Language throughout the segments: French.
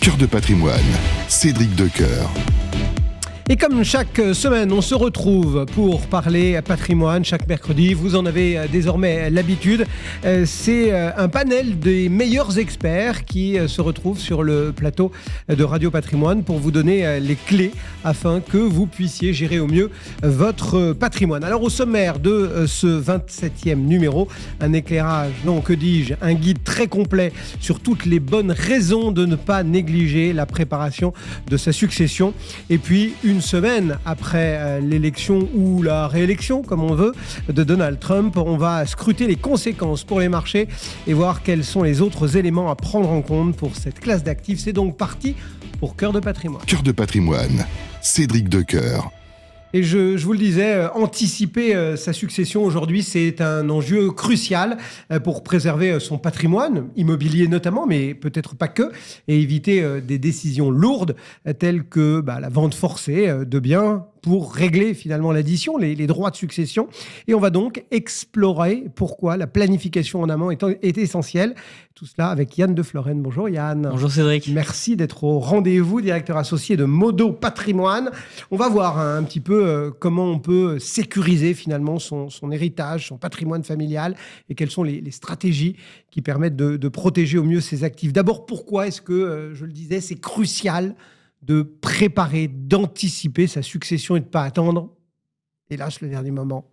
Cœur de patrimoine, Cédric Decoeur. Et comme chaque semaine, on se retrouve pour parler patrimoine chaque mercredi. Vous en avez désormais l'habitude. C'est un panel des meilleurs experts qui se retrouvent sur le plateau de Radio Patrimoine pour vous donner les clés afin que vous puissiez gérer au mieux votre patrimoine. Alors au sommaire de ce 27e numéro, un éclairage, non que dis-je, un guide très complet sur toutes les bonnes raisons de ne pas négliger la préparation de sa succession. Et puis une semaine après l'élection ou la réélection, comme on veut, de Donald Trump, on va scruter les conséquences pour les marchés et voir quels sont les autres éléments à prendre en compte pour cette classe d'actifs. C'est donc parti pour Cœur de patrimoine. Cœur de patrimoine, Cédric Decoeur. Et je vous le disais, anticiper sa succession aujourd'hui, c'est un enjeu crucial pour préserver son patrimoine, immobilier notamment, mais peut-être pas que, et éviter des décisions lourdes telles que la vente forcée de biens pour régler finalement l'addition, les droits de succession. Et on va donc explorer pourquoi la planification en amont est essentielle. Tout cela avec Yann de Florenne. Bonjour Yann. Bonjour Cédric. Merci d'être au rendez-vous, directeur associé de Modo Patrimoine. On va voir un petit peu comment on peut sécuriser finalement son héritage, son patrimoine familial et quelles sont les stratégies qui permettent de protéger au mieux ses actifs. D'abord, pourquoi est-ce que, je le disais, c'est crucial de préparer, d'anticiper sa succession et de ne pas attendre, hélas, le dernier moment?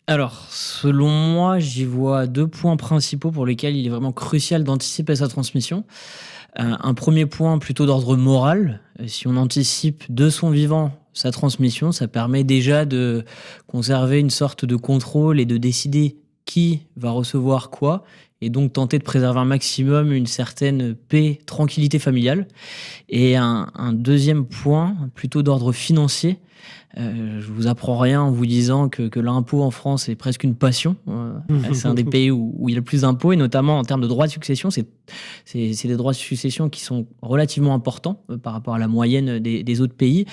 Alors, selon moi, j'y vois deux points principaux pour lesquels il est vraiment crucial d'anticiper sa transmission. Un premier point plutôt d'ordre moral. Si on anticipe de son vivant sa transmission, ça permet déjà de conserver une sorte de contrôle et de décider qui va recevoir quoi, et donc tenter de préserver un maximum une certaine paix, tranquillité familiale. Et un deuxième point, plutôt d'ordre financier. Je vous apprends rien en vous disant que l'impôt en France est presque une passion. C'est un des pays où il y a le plus d'impôts, et notamment en termes de droits de succession. C'est des droits de succession qui sont relativement importants par rapport à la moyenne des autres pays.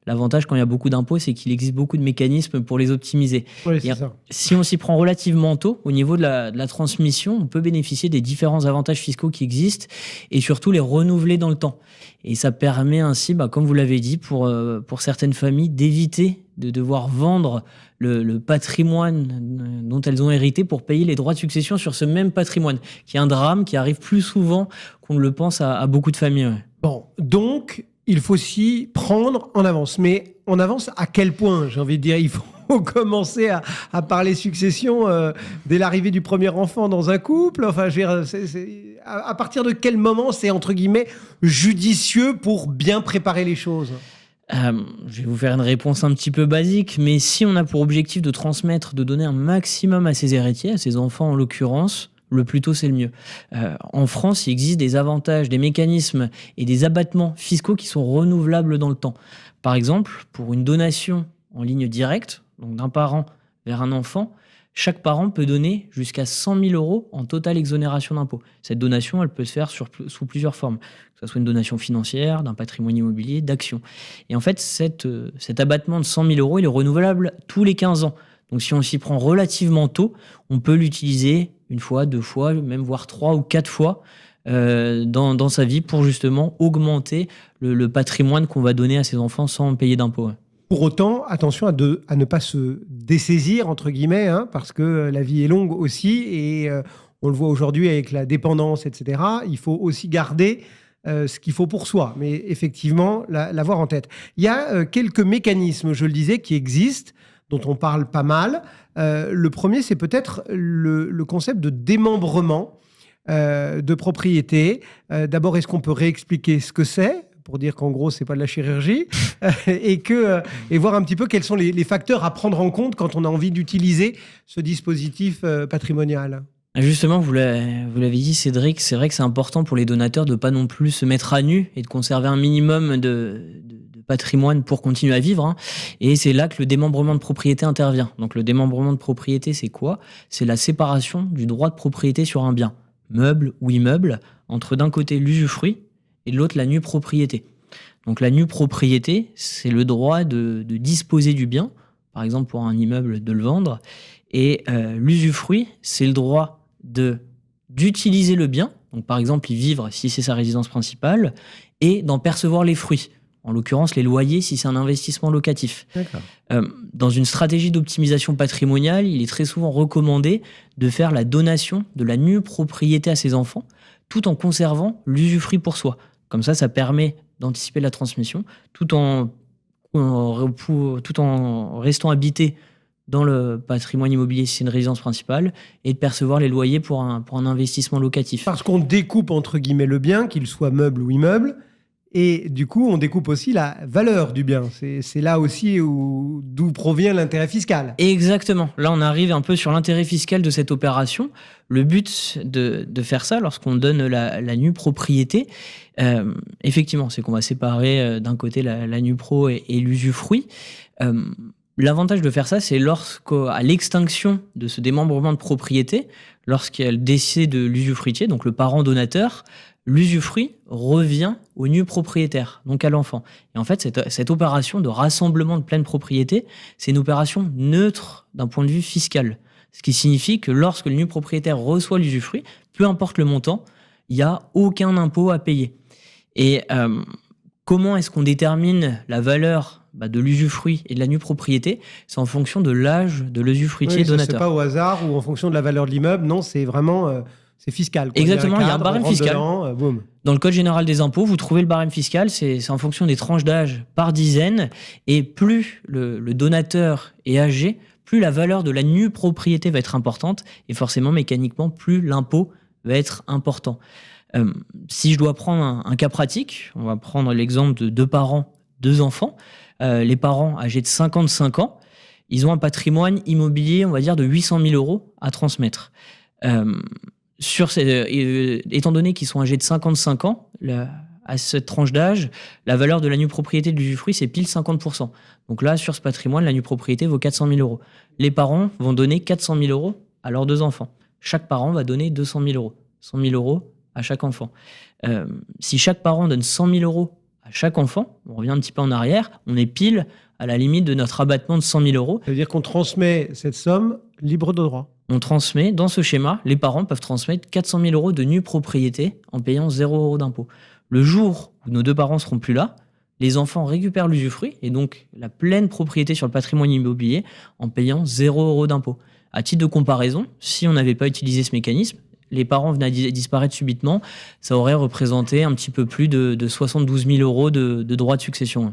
L'avantage, quand il y a beaucoup d'impôts, c'est qu'il existe beaucoup de mécanismes pour les optimiser. Oui, c'est ça. Si on s'y prend relativement tôt, au niveau de la transmission, on peut bénéficier des différents avantages fiscaux qui existent et surtout les renouveler dans le temps. Et ça permet ainsi, comme vous l'avez dit, pour certaines familles, d'éviter de devoir vendre le patrimoine dont elles ont hérité pour payer les droits de succession sur ce même patrimoine, qui est un drame qui arrive plus souvent qu'on ne le pense à beaucoup de familles. Ouais. Bon, donc il faut s'y prendre en avance. Mais en avance à quel point? J'ai envie de dire, il faut commencer à parler succession dès l'arrivée du premier enfant dans un couple. Enfin, je veux dire, à partir de quel moment c'est, entre guillemets, judicieux pour bien préparer les choses? Je vais vous faire une réponse un petit peu basique, mais si on a pour objectif de transmettre, de donner un maximum à ses héritiers, à ses enfants en l'occurrence, le plus tôt c'est le mieux. En France, il existe des avantages, des mécanismes et des abattements fiscaux qui sont renouvelables dans le temps. Par exemple, pour une donation en ligne directe, donc d'un parent vers un enfant, chaque parent peut donner jusqu'à 100 000 € en totale exonération d'impôt. Cette donation, elle peut se faire sous plusieurs formes, que ce soit une donation financière, d'un patrimoine immobilier, d'actions. Et en fait, cet abattement de 100 000 €, il est renouvelable tous les 15 ans. Donc si on s'y prend relativement tôt, on peut l'utiliser une fois, deux fois, même voire 3 ou 4 fois dans sa vie pour justement augmenter le patrimoine qu'on va donner à ses enfants sans payer d'impôts. Pour autant, attention à ne pas se dessaisir, entre guillemets, parce que la vie est longue aussi, et on le voit aujourd'hui avec la dépendance, etc. Il faut aussi garder ce qu'il faut pour soi, mais effectivement, l'avoir en tête. Il y a quelques mécanismes, je le disais, qui existent, dont on parle pas mal. Le premier, c'est peut-être le concept de démembrement de propriété. D'abord, est-ce qu'on peut réexpliquer ce que c'est, pour dire qu'en gros, c'est pas de la chirurgie, et voir un petit peu quels sont les facteurs à prendre en compte quand on a envie d'utiliser ce dispositif patrimonial? Justement, vous l'avez dit, Cédric, c'est vrai que c'est important pour les donateurs de ne pas non plus se mettre à nu et de conserver un minimum de patrimoine pour continuer à vivre. Et c'est là que le démembrement de propriété intervient. Donc le démembrement de propriété, c'est quoi? C'est la séparation du droit de propriété sur un bien, meuble ou immeuble, entre d'un côté l'usufruit et de l'autre la nue propriété. Donc la nue propriété, c'est le droit de disposer du bien, par exemple pour un immeuble de le vendre, et l'usufruit, c'est le droit d'utiliser le bien, donc par exemple y vivre si c'est sa résidence principale, et d'en percevoir les fruits. En l'occurrence, les loyers si c'est un investissement locatif. D'accord. Dans une stratégie d'optimisation patrimoniale, il est très souvent recommandé de faire la donation de la nue propriété à ses enfants, tout en conservant l'usufruit pour soi. Comme ça permet d'anticiper la transmission, tout en restant habité dans le patrimoine immobilier si c'est une résidence principale, et de percevoir les loyers pour un investissement locatif. Parce qu'on découpe, entre guillemets, le bien, qu'il soit meuble ou immeuble, et du coup, on découpe aussi la valeur du bien. C'est là aussi d'où provient l'intérêt fiscal. Exactement. Là, on arrive un peu sur l'intérêt fiscal de cette opération. Le but de faire ça, lorsqu'on donne la nue propriété, effectivement, c'est qu'on va séparer d'un côté la nue pro et l'usufruit. L'avantage de faire ça, c'est lorsqu'à l'extinction de ce démembrement de propriété, lorsqu'il y a le décès de l'usufruitier, donc le parent donateur, l'usufruit revient au nu propriétaire, donc à l'enfant. Et en fait, cette opération de rassemblement de pleine propriété, c'est une opération neutre d'un point de vue fiscal. Ce qui signifie que lorsque le nu propriétaire reçoit l'usufruit, peu importe le montant, il n'y a aucun impôt à payer. Et comment est-ce qu'on détermine la valeur de l'usufruit et de la nue propriété? C'est en fonction de l'âge de l'usufruitier donateur. C'est pas au hasard ou en fonction de la valeur de l'immeuble, non, c'est vraiment... c'est fiscal. Exactement, il y a un barème fiscal. Boum. Dans le Code général des impôts, vous trouvez le barème fiscal, c'est en fonction des tranches d'âge par dizaine, et plus le donateur est âgé, plus la valeur de la nue propriété va être importante, et forcément, mécaniquement, plus l'impôt va être important. Si je dois prendre un cas pratique, on va prendre l'exemple de 2 parents, 2 enfants. Les parents âgés de 55 ans, ils ont un patrimoine immobilier, on va dire, de 800 000 euros à transmettre. Étant donné qu'ils sont âgés de 55 ans, à cette tranche d'âge, la valeur de la nue propriété de l'usufruit, c'est pile 50%. Donc là, sur ce patrimoine, la nue propriété vaut 400 000 euros. Les parents vont donner 400 000 euros à leurs 2 enfants. Chaque parent va donner 200 000 euros. 100 000 euros à chaque enfant. Si chaque parent donne 100 000 euros à chaque enfant, on revient un petit peu en arrière, on est pile à la limite de notre abattement de 100 000 euros. Ça veut dire qu'on transmet cette somme libre de droit. On transmet, dans ce schéma, les parents peuvent transmettre 400 000 euros de nue propriété en payant 0 euros d'impôt. Le jour où nos 2 parents seront plus là, les enfants récupèrent l'usufruit et donc la pleine propriété sur le patrimoine immobilier en payant 0 euros d'impôt. À titre de comparaison, si on n'avait pas utilisé ce mécanisme, les parents venaient à disparaître subitement, ça aurait représenté un petit peu plus de 72 000 euros de droits de succession.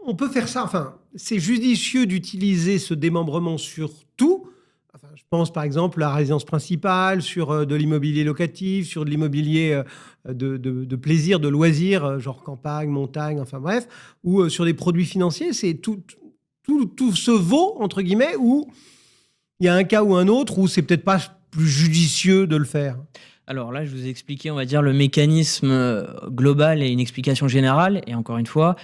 On peut faire ça, enfin, c'est judicieux d'utiliser ce démembrement sur tout. Enfin, je pense par exemple à la résidence principale, sur de l'immobilier locatif, sur de l'immobilier de plaisir, de loisirs, genre campagne, montagne, enfin bref, ou sur des produits financiers. C'est tout se vaut, entre guillemets, ou il y a un cas ou un autre où c'est peut-être pas plus judicieux de le faire. Alors là, je vous ai expliqué, on va dire, le mécanisme global et une explication générale. Et encore une fois,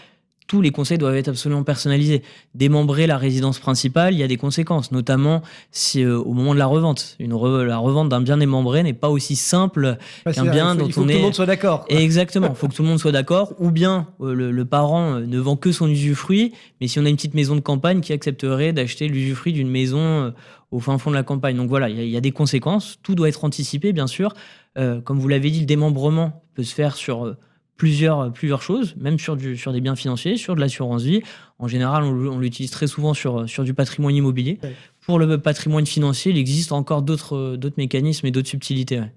tous les conseils doivent être absolument personnalisés. Démembrer la résidence principale, il y a des conséquences, notamment si, au moment de la revente. La revente d'un bien démembré n'est pas aussi simple qu'un bien dont on est... Il faut que tout le monde soit d'accord. Exactement, il faut que tout le monde soit d'accord. Ou bien le parent ne vend que son usufruit, mais si on a une petite maison de campagne, qui accepterait d'acheter l'usufruit d'une maison au fin fond de la campagne. Donc voilà, il y a des conséquences. Tout doit être anticipé, bien sûr. Comme vous l'avez dit, le démembrement peut se faire sur... plusieurs choses, même sur des biens financiers, sur de l'assurance vie. En général, on l'utilise très souvent sur du patrimoine immobilier. Ouais. Pour le patrimoine financier, il existe encore d'autres mécanismes et d'autres subtilités. Ouais.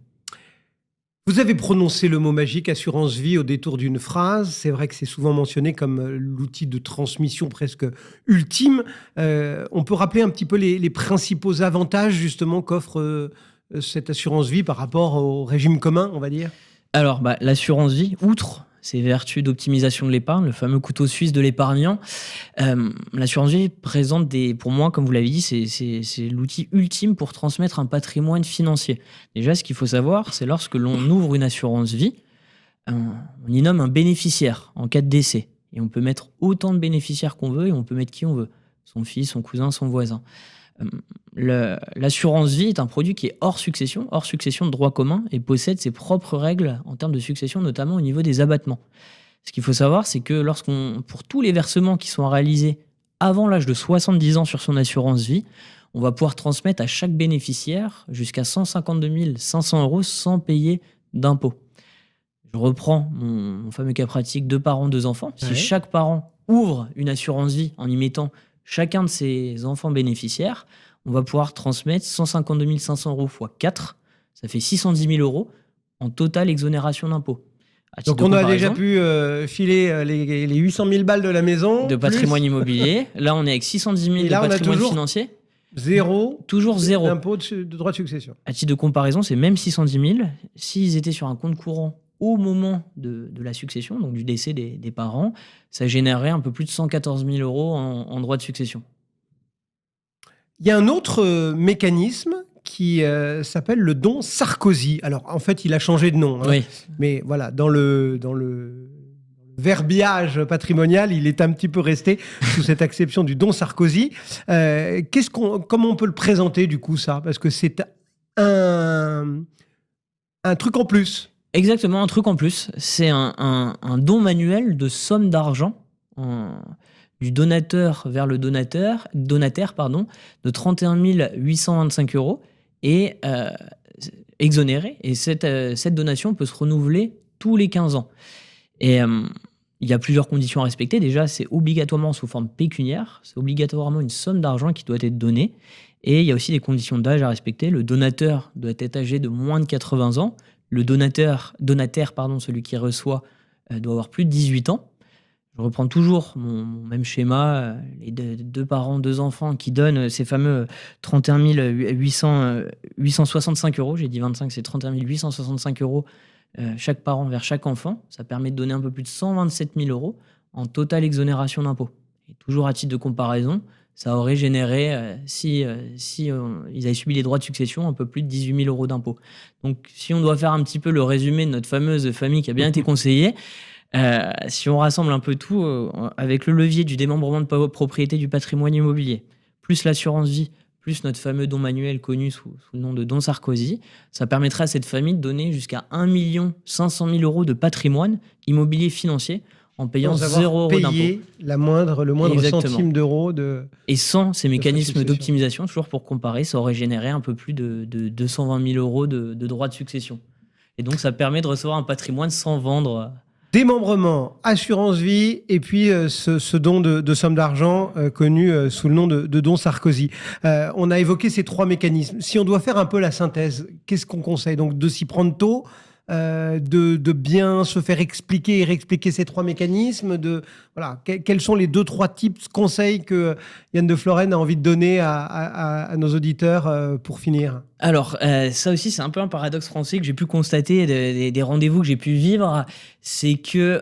Vous avez prononcé le mot magique assurance vie au détour d'une phrase. C'est vrai que c'est souvent mentionné comme l'outil de transmission presque ultime. On peut rappeler un petit peu les principaux avantages justement qu'offre cette assurance vie par rapport au régime commun, on va dire? Alors, l'assurance vie, outre ses vertus d'optimisation de l'épargne, le fameux couteau suisse de l'épargnant, l'assurance vie présente pour moi, comme vous l'avez dit, c'est l'outil ultime pour transmettre un patrimoine financier. Déjà, ce qu'il faut savoir, c'est lorsque l'on ouvre une assurance vie, on y nomme un bénéficiaire en cas de décès. Et on peut mettre autant de bénéficiaires qu'on veut et on peut mettre qui on veut. Son fils, son cousin, son voisin. L'assurance vie est un produit qui est hors succession de droit commun et possède ses propres règles en termes de succession, notamment au niveau des abattements. Ce qu'il faut savoir, c'est que pour tous les versements qui sont réalisés avant l'âge de 70 ans sur son assurance vie, on va pouvoir transmettre à chaque bénéficiaire jusqu'à 152 500 euros sans payer d'impôt. Je reprends mon fameux cas pratique, 2 parents, 2 enfants. Si Ouais. chaque parent ouvre une assurance vie en y mettant chacun de ses enfants bénéficiaires, on va pouvoir transmettre 152 500 euros x 4. Ça fait 610 000 euros en totale exonération d'impôt. À titre Donc de on a comparaison, déjà pu filer les 800 000 balles de la maison. de plus patrimoine immobilier. Là, on est avec 610 000 Et de là, on a patrimoine toujours financier. Zéro Toujours zéro. d'impôt de droit de succession. À titre de comparaison, c'est même 610 000. S'ils étaient sur un compte courant au moment de la succession, donc du décès des parents, ça générerait un peu plus de 114 000 euros en droit de succession. Il y a un autre mécanisme qui s'appelle le don Sarkozy. Alors, en fait, il a changé de nom. Hein. Oui. Mais voilà, dans le verbiage patrimonial, il est un petit peu resté sous cette acception du don Sarkozy. Comment on peut le présenter, du coup, ça? Parce que c'est un truc en plus. Exactement, un truc en plus. C'est un don manuel de somme d'argent du donateur vers le donataire, de 31 825 euros et exonéré. Et cette donation peut se renouveler tous les 15 ans. Et il y a plusieurs conditions à respecter. Déjà, c'est obligatoirement sous forme pécuniaire. C'est obligatoirement une somme d'argent qui doit être donnée. Et il y a aussi des conditions d'âge à respecter. Le donateur doit être âgé de moins de 80 ans. Le donataire, celui qui reçoit, doit avoir plus de 18 ans. Je reprends toujours mon même schéma. Les 2 parents, 2 enfants qui donnent ces fameux 31 865 euros. J'ai dit 25, c'est 31 865 euros chaque parent vers chaque enfant. Ça permet de donner un peu plus de 127 000 euros en totale exonération d'impôt. Et toujours à titre de comparaison, ça aurait généré, si ils avaient subi les droits de succession, un peu plus de 18 000 euros d'impôt. Donc, si on doit faire un petit peu le résumé de notre fameuse famille qui a bien été conseillée, si on rassemble un peu tout, avec le levier du démembrement de propriété du patrimoine immobilier, plus l'assurance vie, plus notre fameux don manuel connu sous le nom de don Sarkozy, ça permettrait à cette famille de donner jusqu'à 1 500 000 euros de patrimoine immobilier financier en payant Sans avoir 0 euros d'impôt. payé le moindre Exactement. centime d'euro de... Et sans ces mécanismes succession. d'optimisation, toujours pour comparer, ça aurait généré un peu plus de 220 000 euros de droits de succession. Et donc, ça permet de recevoir un patrimoine sans vendre. Démembrement, assurance vie, et puis ce don de somme d'argent connu sous le nom de don Sarkozy. On a évoqué ces 3 mécanismes. Si on doit faire un peu la synthèse, qu'est-ce qu'on conseille? Donc de s'y prendre tôt, de bien se faire expliquer et réexpliquer ces 3 mécanismes. Voilà, quels sont les 2-3 tips, conseils que Yann de Florenne a envie de donner à nos auditeurs pour finir? Alors, ça aussi, c'est un peu un paradoxe français que j'ai pu constater des rendez-vous que j'ai pu vivre. C'est que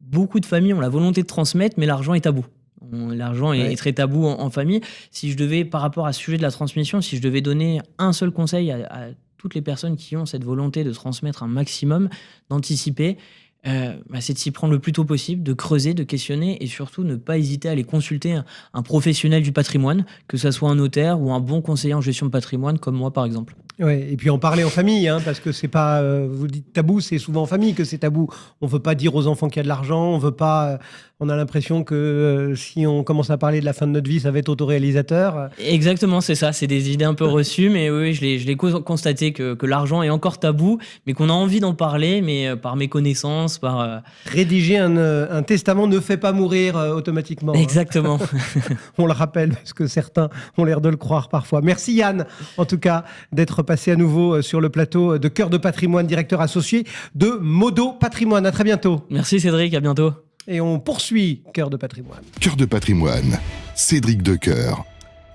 beaucoup de familles ont la volonté de transmettre, mais l'argent est tabou. L'argent est très tabou en famille. Si je devais, par rapport à ce sujet de la transmission, si je devais donner un seul conseil à toutes les personnes qui ont cette volonté de transmettre un maximum, d'anticiper, c'est de s'y prendre le plus tôt possible, de creuser, de questionner et surtout ne pas hésiter à aller consulter un professionnel du patrimoine, que ce soit un notaire ou un bon conseiller en gestion de patrimoine comme moi par exemple. Ouais, et puis en parler en famille, hein, parce que c'est pas, vous dites tabou, c'est souvent en famille que c'est tabou. On veut pas dire aux enfants qu'il y a de l'argent, on veut pas, on a l'impression que si on commence à parler de la fin de notre vie, ça va être autoréalisateur. Exactement, c'est ça, c'est des idées un peu reçues, mais oui, je l'ai constaté que l'argent est encore tabou, mais qu'on a envie d'en parler, mais par méconnaissance, par... Rédiger un testament ne fait pas mourir automatiquement. Exactement. Hein. On le rappelle, parce que certains ont l'air de le croire parfois. Merci Yann, en tout cas, d'être passé à nouveau sur le plateau de Cœur de Patrimoine, directeur associé de Modo Patrimoine. À très bientôt. Merci Cédric, à bientôt. Et on poursuit Cœur de Patrimoine. Cœur de patrimoine, Cédric Decoeur.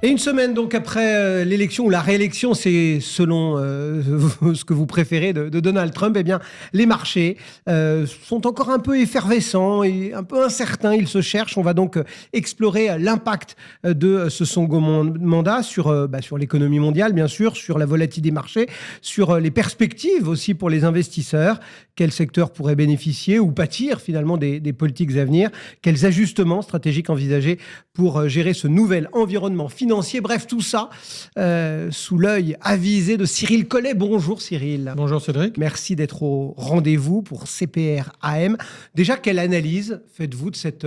Et une semaine donc après l'élection ou la réélection, c'est selon ce que vous préférez de Donald Trump, eh bien les marchés sont encore un peu effervescents et un peu incertains. Ils se cherchent. On va donc explorer l'impact de ce second mandat sur l'économie mondiale, bien sûr, sur la volatilité des marchés, sur les perspectives aussi pour les investisseurs. Quel secteur pourrait bénéficier ou pâtir finalement des politiques à venir? Quels ajustements stratégiques envisagés pour gérer ce nouvel environnement financier? Bref, tout ça sous l'œil avisé de Cyril Collet. Bonjour Cyril. Bonjour Cédric. Merci d'être au rendez-vous pour CPR AM. Déjà, quelle analyse faites-vous de cette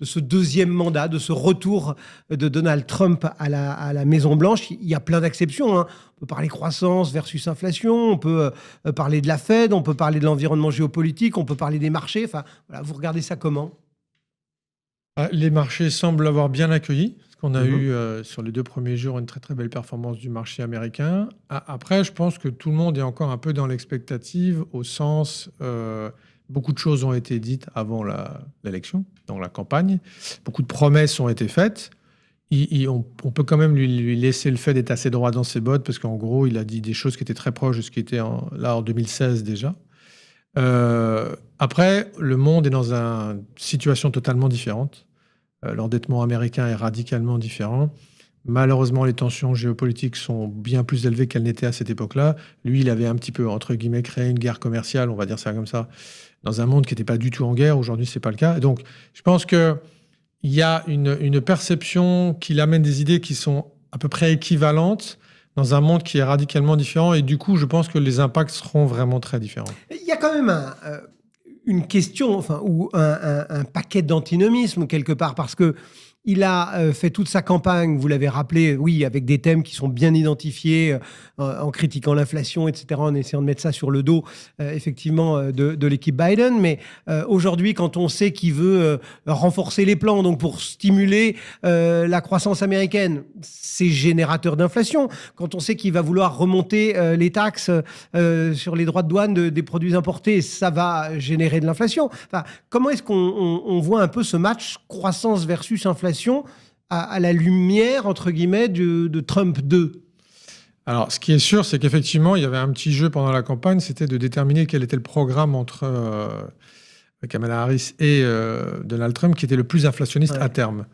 ce deuxième mandat, de ce retour de Donald Trump à la Maison-Blanche. Il y a plein d'exceptions, hein. On peut parler croissance versus inflation, on peut parler de la Fed, on peut parler de l'environnement géopolitique, on peut parler des marchés. Enfin, voilà, vous regardez ça comment ? Les marchés semblent avoir bien accueilli. On a eu sur les 2 premiers jours une très très belle performance du marché américain. Après, je pense que tout le monde est encore un peu dans l'expectative, au sens beaucoup de choses ont été dites avant l'élection, dans la campagne. Beaucoup de promesses ont été faites. On peut quand même lui laisser le fait d'être assez droit dans ses bottes, parce qu'en gros, il a dit des choses qui étaient très proches de ce qui était là en 2016 déjà. Après, le monde est dans une situation totalement différente. L'endettement américain est radicalement différent. Malheureusement, les tensions géopolitiques sont bien plus élevées qu'elles n'étaient à cette époque-là. Lui, il avait un petit peu, entre guillemets, créé une guerre commerciale, on va dire ça comme ça, dans un monde qui n'était pas du tout en guerre. Aujourd'hui, ce n'est pas le cas. Et donc, je pense qu'il y a une perception qui amène des idées qui sont à peu près équivalentes dans un monde qui est radicalement différent. Et du coup, je pense que les impacts seront vraiment très différents. Il y a quand même une question, enfin, ou un paquet d'antinomisme quelque part, parce que il a fait toute sa campagne, vous l'avez rappelé, oui, avec des thèmes qui sont bien identifiés, en critiquant l'inflation, etc., en essayant de mettre ça sur le dos, effectivement, de l'équipe Biden. Mais aujourd'hui, quand on sait qu'il veut renforcer les plans, donc pour stimuler la croissance américaine, c'est générateur d'inflation. Quand on sait qu'il va vouloir remonter les taxes sur les droits de douane des produits importés, ça va générer de l'inflation. Enfin, comment est-ce qu'on voit un peu ce match croissance versus inflation à la lumière, entre guillemets, de Trump 2 ? Alors, ce qui est sûr, c'est qu'effectivement, il y avait un petit jeu pendant la campagne, c'était de déterminer quel était le programme entre Kamala Harris et Donald Trump qui était le plus inflationniste à terme.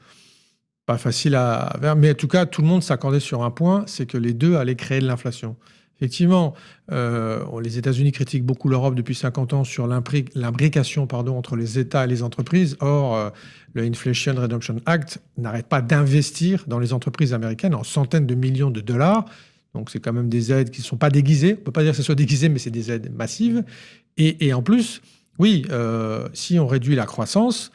Pas facile à... Mais en tout cas, tout le monde s'accordait sur un point, c'est que les deux allaient créer de l'inflation. Effectivement, les États-Unis critiquent beaucoup l'Europe depuis 50 ans sur l'imbrication entre les États et les entreprises. Or, le Inflation Reduction Act n'arrête pas d'investir dans les entreprises américaines en centaines de millions de dollars. Donc, c'est quand même des aides qui ne sont pas déguisées. On ne peut pas dire que ce soit déguisé, mais c'est des aides massives. Et en plus, oui, si on réduit la croissance,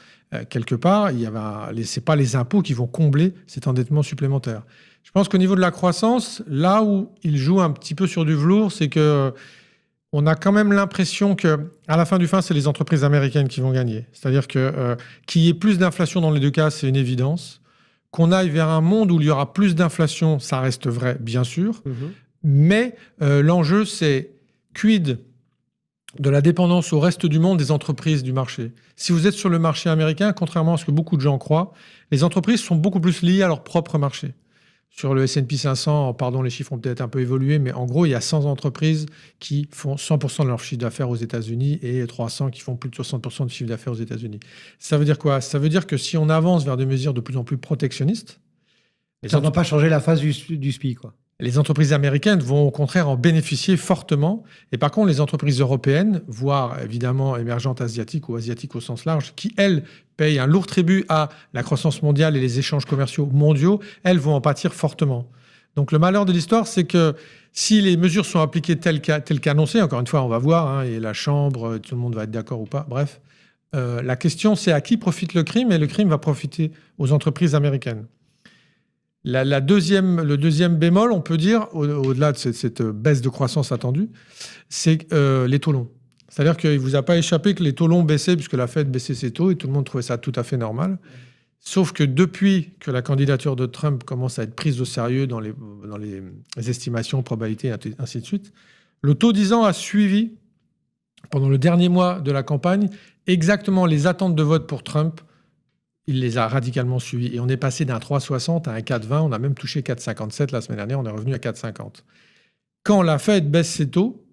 quelque part, ce n'est pas les impôts qui vont combler cet endettement supplémentaire. Je pense qu'au niveau de la croissance, là où il joue un petit peu sur du velours, c'est qu'on a quand même l'impression qu'à la fin du fin, c'est les entreprises américaines qui vont gagner. C'est-à-dire qu'il y ait plus d'inflation dans les deux cas, c'est une évidence. Qu'on aille vers un monde où il y aura plus d'inflation, ça reste vrai, bien sûr. Mais l'enjeu, c'est quid de la dépendance au reste du monde des entreprises du marché. Si vous êtes sur le marché américain, contrairement à ce que beaucoup de gens croient, les entreprises sont beaucoup plus liées à leur propre marché. Sur le S&P 500, pardon, les chiffres ont peut-être un peu évolué, mais en gros, il y a 100 entreprises qui font 100% de leur chiffre d'affaires aux États-Unis et 300 qui font plus de 60% de chiffre d'affaires aux États-Unis. Ça veut dire quoi ? Ça veut dire que si on avance vers des mesures de plus en plus protectionnistes... Ça ne va pas changer la phase du SPI, quoi. Les entreprises américaines vont au contraire en bénéficier fortement. Et par contre, les entreprises européennes, voire évidemment émergentes asiatiques ou asiatiques au sens large, qui, elles, payent un lourd tribut à la croissance mondiale et les échanges commerciaux mondiaux, elles vont en pâtir fortement. Donc le malheur de l'histoire, c'est que si les mesures sont appliquées telles qu'annoncées, encore une fois, on va voir, et la Chambre, tout le monde va être d'accord ou pas, bref, la question, c'est à qui profite le crime, et le crime va profiter aux entreprises américaines. Le deuxième bémol, on peut dire, au-delà de cette baisse de croissance attendue, c'est les taux longs. C'est-à-dire qu'il ne vous a pas échappé que les taux longs baissaient, puisque la Fed baissait ses taux, et tout le monde trouvait ça tout à fait normal. Sauf que depuis que la candidature de Trump commence à être prise au sérieux dans les estimations, probabilités, et ainsi de suite, le taux 10 ans a suivi, pendant le dernier mois de la campagne, exactement les attentes de vote pour Trump. Il les a radicalement suivis. Et on est passé d'un 3,60 à un 4,20. On a même touché 4,57 la semaine dernière. On est revenu à 4,50. Quand la Fed baisse ses taux,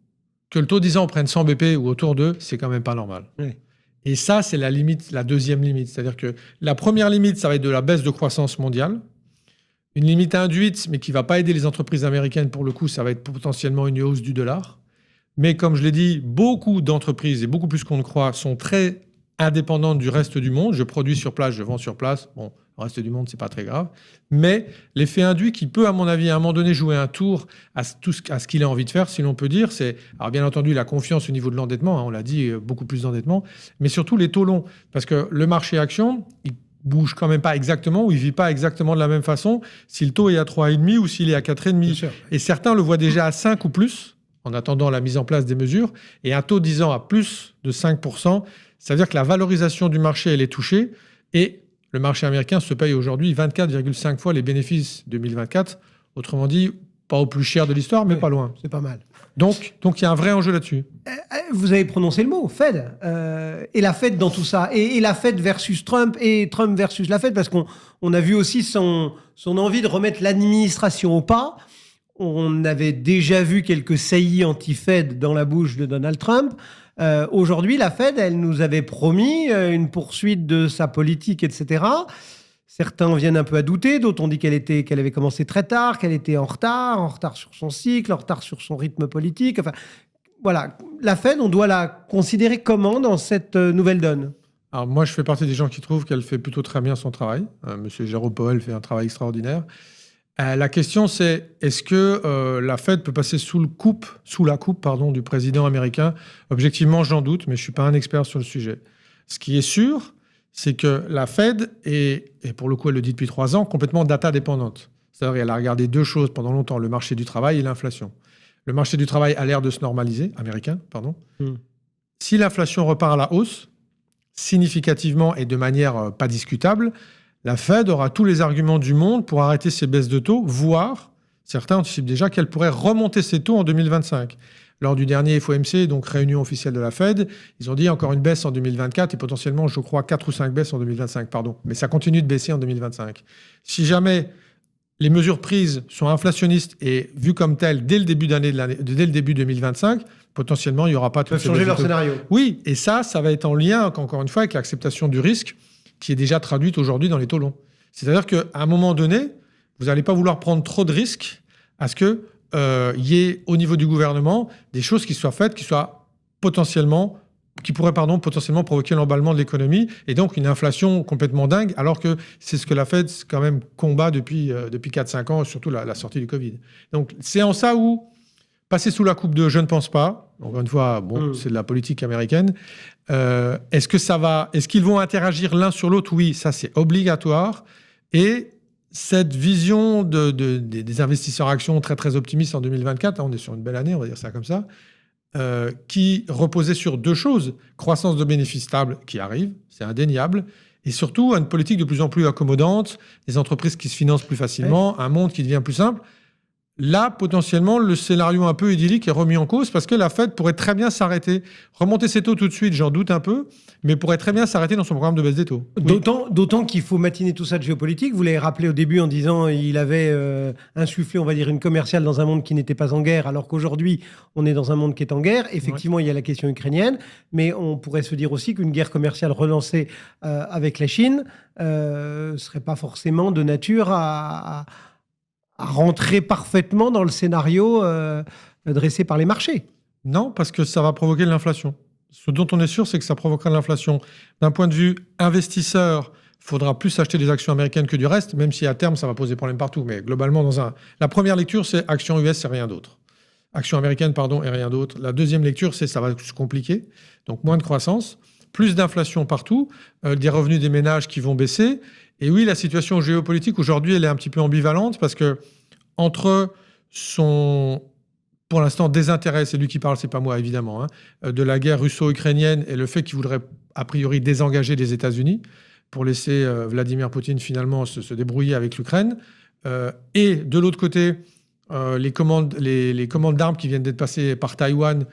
que le taux 10 ans prenne 100 BP ou autour d'eux, c'est quand même pas normal. Oui. Et ça, c'est la limite, la deuxième limite. C'est-à-dire que la première limite, ça va être de la baisse de croissance mondiale. Une limite induite, mais qui ne va pas aider les entreprises américaines. Pour le coup, ça va être potentiellement une hausse du dollar. Mais comme je l'ai dit, beaucoup d'entreprises, et beaucoup plus qu'on ne croit, sont très indépendante du reste du monde. Je produis sur place, je vends sur place. Bon, le reste du monde, c'est pas très grave. Mais l'effet induit qui peut, à mon avis, à un moment donné, jouer un tour à ce qu'il a envie de faire, si l'on peut dire, c'est, alors bien entendu, la confiance au niveau de l'endettement. On l'a dit, beaucoup plus d'endettement. Mais surtout les taux longs. Parce que le marché action, bouge quand même pas exactement, ou il vit pas exactement de la même façon si le taux est à 3,5 ou s'il est à 4,5. Et certains le voient déjà à 5 ou plus, en attendant la mise en place des mesures, et un taux 10 ans à plus de 5%, ça veut dire que la valorisation du marché, elle est touchée, et le marché américain se paye aujourd'hui 24,5 fois les bénéfices 2024, autrement dit, pas au plus cher de l'histoire, mais pas loin. C'est pas mal. Donc, il y a un vrai enjeu là-dessus. Vous avez prononcé le mot, Fed. Et la Fed dans tout ça. Et la Fed versus Trump, et Trump versus la Fed, parce qu'on a vu aussi son envie de remettre l'administration au pas. On avait déjà vu quelques saillies anti-Fed dans la bouche de Donald Trump. Aujourd'hui, la Fed, elle nous avait promis une poursuite de sa politique, etc. Certains viennent un peu à douter, d'autres ont dit qu'elle avait commencé très tard, qu'elle était en retard sur son cycle, en retard sur son rythme politique. Enfin, voilà, la Fed, on doit la considérer comment dans cette nouvelle donne ? Alors moi, je fais partie des gens qui trouvent qu'elle fait plutôt très bien son travail. Monsieur Jérôme Powell fait un travail extraordinaire. La question, c'est est-ce que la Fed peut passer sous la coupe du président américain ? Objectivement, j'en doute, mais je ne suis pas un expert sur le sujet. Ce qui est sûr, c'est que la Fed est, et pour le coup, elle le dit depuis 3 ans, complètement data-dépendante. C'est-à-dire qu'elle a regardé 2 choses pendant longtemps, le marché du travail et l'inflation. Le marché du travail a l'air de se normaliser, américain. Si l'inflation repart à la hausse, significativement et de manière pas discutable, la Fed aura tous les arguments du monde pour arrêter ses baisses de taux, voire, certains anticipent déjà qu'elle pourrait remonter ses taux en 2025. Lors du dernier FOMC, donc réunion officielle de la Fed, ils ont dit encore une baisse en 2024 et potentiellement, je crois, 4 ou 5 baisses en 2025. Mais ça continue de baisser en 2025. Si jamais les mesures prises sont inflationnistes et vues comme telles dès le début 2025, potentiellement, il n'y aura pas tout. Ils peuvent changer leur scénario. Oui, et ça va être en lien, encore une fois, avec l'acceptation du risque qui est déjà traduite aujourd'hui dans les taux longs. C'est-à-dire qu'à un moment donné, vous n'allez pas vouloir prendre trop de risques à ce que y ait au niveau du gouvernement des choses qui soient faites, qui pourraient potentiellement provoquer l'emballement de l'économie et donc une inflation complètement dingue, alors que c'est ce que la Fed quand même combat depuis 4-5 ans, surtout la sortie du Covid. Donc c'est en ça où passer sous la coupe de je ne pense pas, encore une fois, c'est de la politique américaine. Est-ce qu'ils vont interagir l'un sur l'autre ? Oui, ça c'est obligatoire. Et cette vision des investisseurs actions très très optimistes en 2024, on est sur une belle année, on va dire ça comme ça, qui reposait sur 2 choses. Croissance de bénéfices stables qui arrive, c'est indéniable, et surtout une politique de plus en plus accommodante, des entreprises qui se financent plus facilement, un monde qui devient plus simple. Là, potentiellement, le scénario un peu idyllique est remis en cause parce que la Fed pourrait très bien s'arrêter. Remonter ses taux tout de suite, j'en doute un peu, mais pourrait très bien s'arrêter dans son programme de baisse des taux. Oui. D'autant qu'il faut matiner tout ça de géopolitique. Vous l'avez rappelé au début en disant qu'il avait insufflé, on va dire, une commerciale dans un monde qui n'était pas en guerre, alors qu'aujourd'hui, on est dans un monde qui est en guerre. Effectivement, il y a la question ukrainienne, mais on pourrait se dire aussi qu'une guerre commerciale relancée avec la Chine serait pas forcément de nature à rentrer parfaitement dans le scénario dressé par les marchés. Non, parce que ça va provoquer de l'inflation. Ce dont on est sûr, c'est que ça provoquera de l'inflation. D'un point de vue investisseur, il faudra plus acheter des actions américaines que du reste, même si à terme, ça va poser problème partout. Mais globalement, la première lecture, c'est actions US et rien d'autre. Actions américaines, et rien d'autre. La deuxième lecture, c'est ça va se compliquer. Donc moins de croissance, plus d'inflation partout, des revenus des ménages qui vont baisser. Et oui, la situation géopolitique aujourd'hui, elle est un petit peu ambivalente parce que entre son, pour l'instant, désintérêt, c'est lui qui parle, c'est pas moi évidemment, de la guerre russo-ukrainienne et le fait qu'il voudrait a priori désengager des États-Unis pour laisser Vladimir Poutine finalement se débrouiller avec l'Ukraine. Et de l'autre côté, les commandes d'armes qui viennent d'être passées par Taïwan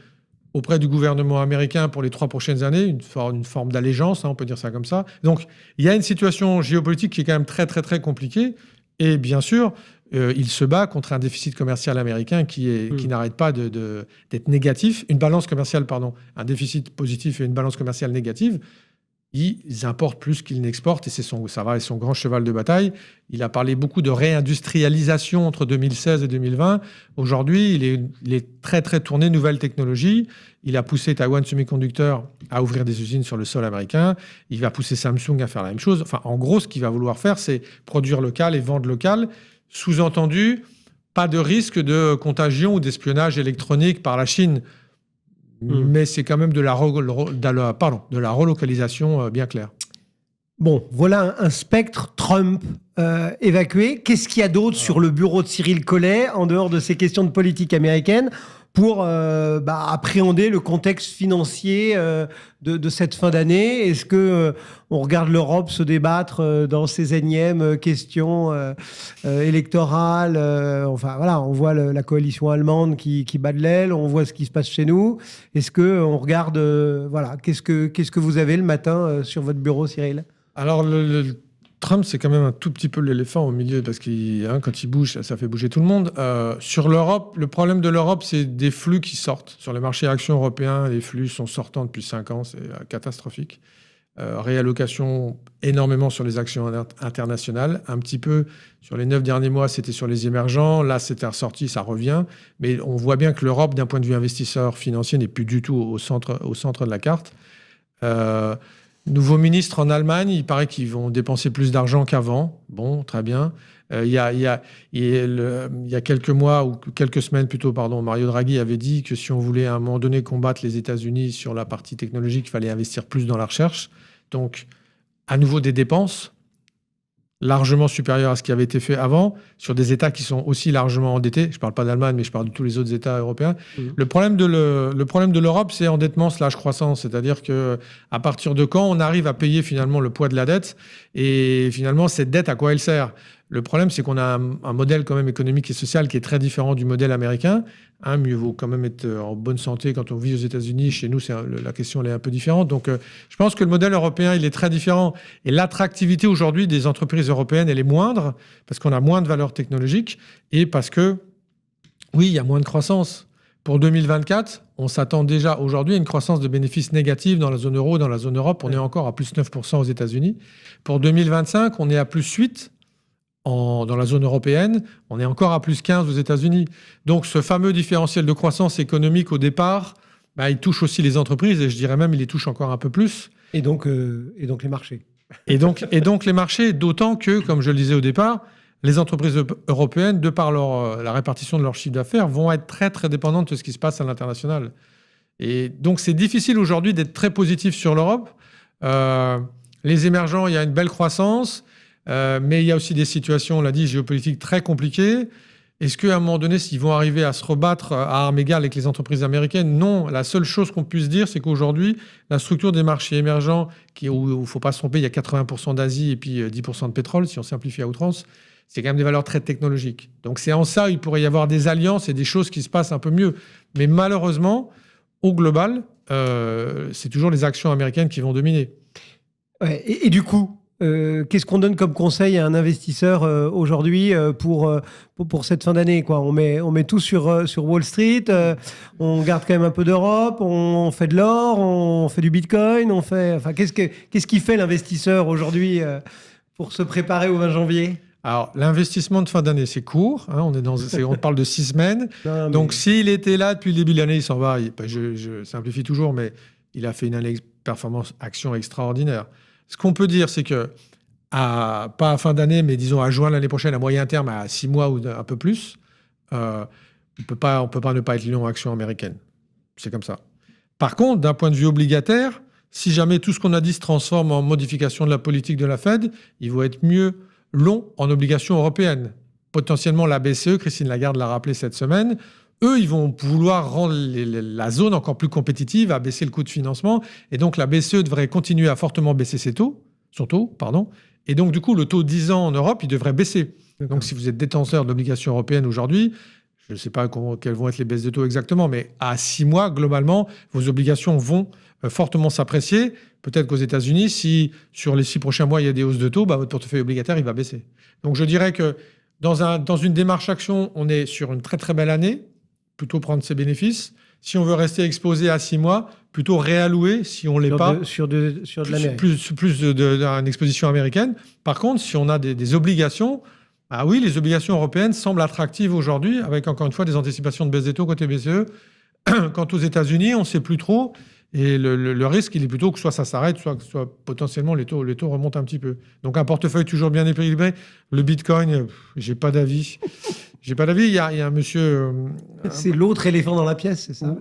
auprès du gouvernement américain pour les 3 prochaines années, une forme d'allégeance, on peut dire ça comme ça. Donc, il y a une situation géopolitique qui est quand même très, très, très compliquée. Et bien sûr, il se bat contre un déficit commercial américain qui n'arrête pas d'être négatif. Une balance commerciale, un déficit positif et une balance commerciale négative. Ils importent plus qu'ils n'exportent et ça va être son grand cheval de bataille. Il a parlé beaucoup de réindustrialisation entre 2016 et 2020. Aujourd'hui, il est très, très tourné nouvelles technologies. Il a poussé Taiwan Semiconductor à ouvrir des usines sur le sol américain. Il va pousser Samsung à faire la même chose. Enfin, en gros, ce qu'il va vouloir faire, c'est produire local et vendre local. Sous-entendu, pas de risque de contagion ou d'espionnage électronique par la Chine. Mais c'est quand même de la relocalisation bien claire. Bon, voilà un spectre Trump évacué. Qu'est-ce qu'il y a d'autre sur le bureau de Cyril Collet, en dehors de ces questions de politique américaine, pour appréhender le contexte financier de cette fin d'année? Est-ce que on regarde l'Europe se débattre dans ces énièmes questions électorales? Enfin voilà, on voit la coalition allemande qui bat de l'aile, on voit ce qui se passe chez nous. Est-ce que on regarde voilà, qu'est-ce que vous avez le matin sur votre bureau, Cyril? Alors, Trump, c'est quand même un tout petit peu l'éléphant au milieu, parce que quand il bouge, ça fait bouger tout le monde. Sur l'Europe, le problème de l'Europe, c'est des flux qui sortent. Sur les marchés actions européens, les flux sont sortants depuis 5 ans, c'est catastrophique. Réallocation énormément sur les actions internationales. Un petit peu sur les 9 derniers mois, c'était sur les émergents. Là, c'était ressorti, ça revient. Mais on voit bien que l'Europe, d'un point de vue investisseur financier, n'est plus du tout au centre de la carte. Nouveau ministre en Allemagne, il paraît qu'ils vont dépenser plus d'argent qu'avant. Bon, très bien. Il y a quelques mois, ou quelques semaines plutôt, Mario Draghi avait dit que si on voulait à un moment donné combattre les États-Unis sur la partie technologique, il fallait investir plus dans la recherche. Donc, à nouveau des dépenses largement supérieures à ce qui avait été fait avant, sur des États qui sont aussi largement endettés. Je ne parle pas d'Allemagne, mais je parle de tous les autres États européens. Le problème de l'Europe, c'est endettement/croissance. C'est-à-dire qu'à partir de quand on arrive à payer finalement le poids de la dette, et finalement, cette dette, à quoi elle sert? Le problème, c'est qu'on a un modèle quand même économique et social qui est très différent du modèle américain. Mieux vaut quand même être en bonne santé quand on vit aux États-Unis. Chez nous, la question elle est un peu différente. Donc, je pense que le modèle européen, il est très différent. Et l'attractivité aujourd'hui des entreprises européennes, elle est moindre parce qu'on a moins de valeur technologique et parce que, oui, il y a moins de croissance. Pour 2024, on s'attend déjà aujourd'hui à une croissance de bénéfices négative dans la zone euro, dans la zone Europe. On est encore à plus 9% aux États-Unis. Pour 2025, on est à plus 8%. Dans la zone européenne, on est encore à plus 15 aux États-Unis. Donc ce fameux différentiel de croissance économique au départ, il touche aussi les entreprises, et je dirais même il les touche encore un peu plus. Et donc les marchés. Et donc les marchés, d'autant que, comme je le disais au départ, les entreprises européennes, de par la répartition de leur chiffre d'affaires, vont être très très dépendantes de ce qui se passe à l'international. Et donc c'est difficile aujourd'hui d'être très positif sur l'Europe. Les émergents, il y a une belle croissance. Mais il y a aussi des situations, on l'a dit, géopolitiques très compliquées. Est-ce qu'à un moment donné, s'ils vont arriver à se rebattre à armes égales avec les entreprises américaines? Non. La seule chose qu'on puisse dire, c'est qu'aujourd'hui, la structure des marchés émergents, où il ne faut pas se tromper, il y a 80% d'Asie et puis 10% de pétrole, si on simplifie à outrance, c'est quand même des valeurs très technologiques. Donc c'est en ça, il pourrait y avoir des alliances et des choses qui se passent un peu mieux. Mais malheureusement, au global, c'est toujours les actions américaines qui vont dominer. Ouais, et du coup, qu'est-ce qu'on donne comme conseil à un investisseur aujourd'hui pour cette fin d'année, quoi? On met tout sur Wall Street, on garde quand même un peu d'Europe, on fait de l'or, on fait du Bitcoin, qu'est-ce qui fait l'investisseur aujourd'hui pour se préparer au 20 janvier? Alors, l'investissement de fin d'année, c'est court. On parle de 6 semaines. Donc, s'il était là depuis le début de l'année, il s'en va. Je simplifie toujours, mais il a fait une année performance action extraordinaire. Ce qu'on peut dire, c'est que, pas à fin d'année, mais disons à juin l'année prochaine, à moyen terme, à 6 mois ou un peu plus, on peut pas ne pas être long en actions américaines. C'est comme ça. Par contre, d'un point de vue obligataire, si jamais tout ce qu'on a dit se transforme en modification de la politique de la Fed, il va être mieux long en obligations européennes. Potentiellement, la BCE, Christine Lagarde l'a rappelé cette semaine, eux, ils vont vouloir rendre la zone encore plus compétitive, à baisser le coût de financement. Et donc, la BCE devrait continuer à fortement baisser son taux. Et donc, du coup, le taux 10 ans en Europe, il devrait baisser. D'accord. Donc, si vous êtes détenteur d'obligations européennes aujourd'hui, je ne sais pas quelles vont être les baisses de taux exactement, mais à 6 mois, globalement, vos obligations vont fortement s'apprécier. Peut-être qu'aux États-Unis, si sur les 6 prochains mois, il y a des hausses de taux, votre portefeuille obligataire, il va baisser. Donc, je dirais que dans une démarche action, on est sur une très, très belle année. Plutôt prendre ses bénéfices. Si on veut rester exposé à 6 mois, plutôt réallouer si on ne l'est pas. Sur de l'Amérique. Plus d'une exposition américaine. Par contre, si on a des obligations, oui, les obligations européennes semblent attractives aujourd'hui, avec encore une fois des anticipations de baisse des taux côté BCE. Quant aux États-Unis, on ne sait plus trop. Et le risque, il est plutôt que soit ça s'arrête, soit potentiellement les taux remontent un petit peu. Donc un portefeuille toujours bien équilibré. Le Bitcoin, j'ai pas d'avis. Il y a un monsieur... c'est l'autre éléphant dans la pièce, c'est ça?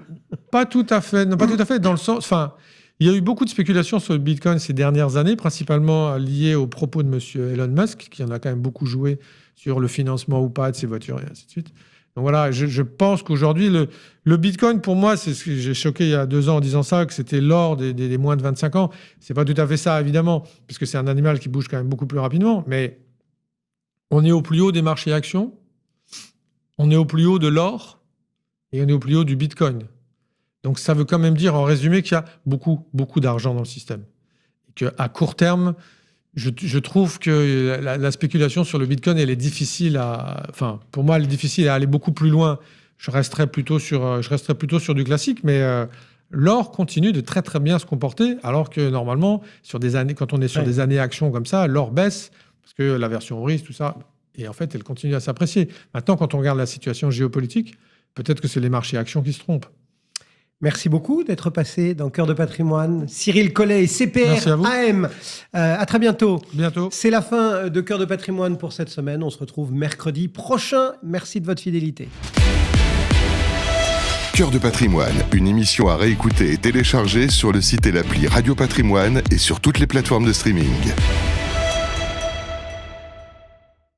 Pas tout à fait. Non, pas tout à fait. Dans le sens... Enfin, Il y a eu beaucoup de spéculations sur le Bitcoin ces dernières années, principalement liées aux propos de M. Elon Musk, qui en a quand même beaucoup joué sur le financement ou pas de ses voitures et ainsi de suite. Donc voilà, je pense qu'aujourd'hui, le Bitcoin, pour moi, c'est ce que j'ai choqué il y a 2 ans en disant ça, que c'était l'or des moins de 25 ans. C'est pas tout à fait ça, évidemment, puisque c'est un animal qui bouge quand même beaucoup plus rapidement. Mais on est au plus haut des marchés actions, on est au plus haut de l'or et on est au plus haut du Bitcoin. Donc ça veut quand même dire, en résumé, qu'il y a beaucoup, beaucoup d'argent dans le système. Et qu'à court terme, je trouve que la spéculation sur le Bitcoin, elle est difficile à... Enfin, pour moi, elle est difficile à aller beaucoup plus loin. Je resterai plutôt sur du classique, mais l'or continue de très, très bien se comporter, alors que normalement, sur des années, quand on est sur des années actions comme ça, l'or baisse, parce que l'aversion au risque, tout ça, et en fait, elle continue à s'apprécier. Maintenant, quand on regarde la situation géopolitique, peut-être que c'est les marchés actions qui se trompent. Merci beaucoup d'être passé dans Cœur de Patrimoine. Cyril Collet, CPR AM. À très bientôt. Bientôt. C'est la fin de Cœur de Patrimoine pour cette semaine. On se retrouve mercredi prochain. Merci de votre fidélité. Cœur de Patrimoine, une émission à réécouter et télécharger sur le site et l'appli Radio Patrimoine et sur toutes les plateformes de streaming.